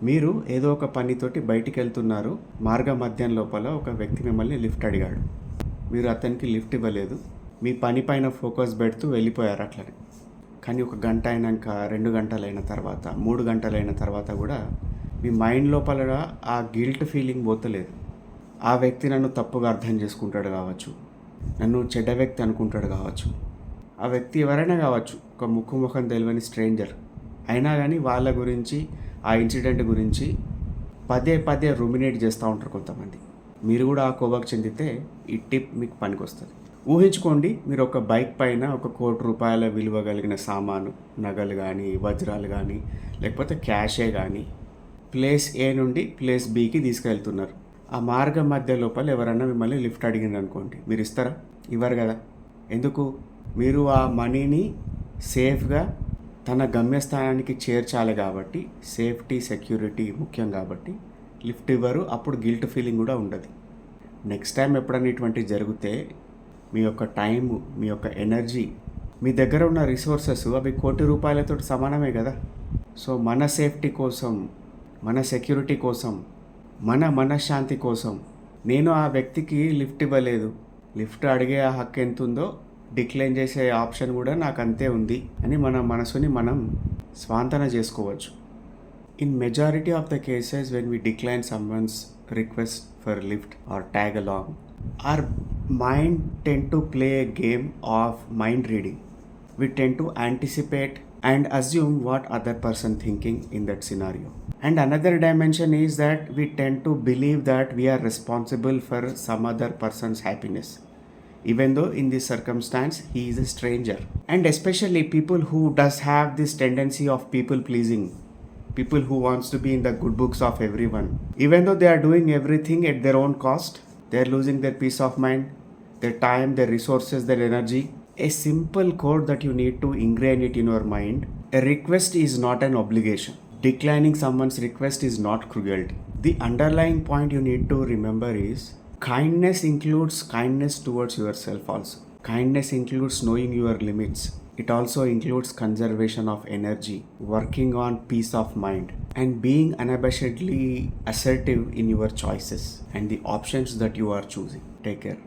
మీరు ఏదో ఒక పనితోటి బయటికి వెళ్తున్నారు. మార్గ మధ్యం లోపల ఒక వ్యక్తి మిమ్మల్ని లిఫ్ట్ అడిగాడు. మీరు అతనికి లిఫ్ట్ ఇవ్వలేదు. మీ పని పైన ఫోకస్ పెడుతూ వెళ్ళిపోయారు అట్లనే. కానీ ఒక గంట అయినాక, 2 గంటలైన తర్వాత, 3 గంటలైన తర్వాత కూడా మీ మైండ్ లోపల ఆ గిల్ట్ ఫీలింగ్ పోతలేదు. ఆ వ్యక్తి నన్ను తప్పుగా అర్థం చేసుకుంటాడు కావచ్చు, నన్ను చెడ్డ వ్యక్తి అనుకుంటాడు కావచ్చు. ఆ వ్యక్తి ఎవరైనా కావచ్చు, ఒక ముఖం తెలియని స్ట్రేంజర్ అయినా కానీ వాళ్ళ గురించి, ఆ ఇన్సిడెంట్ గురించి పదే రూమినేట్ చేస్తూ ఉంటారు కొంతమంది. మీరు కూడా ఆ కోవకు చెందితే ఈ టిప్ మీకు పనికొస్తుంది. ఊహించుకోండి, మీరు ఒక బైక్ పైన ఒక ₹1,00,00,000 విలువ కలిగిన సామాను, నగలు కానీ, వజ్రాలు కానీ, లేకపోతే క్యాషే కానీ ప్లేస్ ఏ నుండి ప్లేస్ బికి తీసుకెళ్తున్నారు. ఆ మార్గం మధ్య లోపల ఎవరన్నా మిమ్మల్ని లిఫ్ట్ అడిగింది అనుకోండి, మీరు ఇస్తారా? ఇవ్వరు కదా. ఎందుకు? మీరు ఆ మనీని సేఫ్గా తన గమ్యస్థానానికి చేర్చాలి కాబట్టి, సేఫ్టీ సెక్యూరిటీ ముఖ్యం కాబట్టి లిఫ్ట్ ఇవ్వరు. అప్పుడు గిల్ట్ ఫీలింగ్ కూడా ఉండదు. నెక్స్ట్ టైం ఎప్పుడైనా ఇటువంటివి జరిగితే మీ యొక్క టైము, మీ యొక్క ఎనర్జీ, మీ దగ్గర ఉన్న రిసోర్సెస్ అవి ₹1,00,00,000 సమానమే కదా. సో మన సేఫ్టీ కోసం, మన సెక్యూరిటీ కోసం, మన మనశ్శాంతి కోసం నేను ఆ వ్యక్తికి లిఫ్ట్ ఇవ్వలేదు. లిఫ్ట్ అడిగే ఆ హక్కు ఎంత ఉందో డిక్లైన్ చేసే ఆప్షన్ కూడా నాకు అంతే ఉంది అని మన మనసుని మనం స్వాంతన చేసుకోవచ్చు. In majority of the cases when we decline someone's request for lift are tag along, our mind tend to play a game of mind reading. We tend to anticipate and assume what other person thinking in that scenario. And another dimension is that we tend to believe that we are responsible for some other person's happiness, even though in this circumstance he is a stranger. And especially people who does have this tendency of people pleasing, people who wants to be in the good books of everyone, even though they are doing everything at their own cost, they are losing their peace of mind, their time, their resources, their energy. A simple code that you need to ingrain it in your mind: a request is not an obligation. Declining someone's request is not cruelty. The underlying point you need to remember is kindness includes kindness towards yourself also. Kindness includes knowing your limits. It also includes conservation of energy, working on peace of mind, and being unabashedly assertive in your choices and the options that you are choosing. Take care.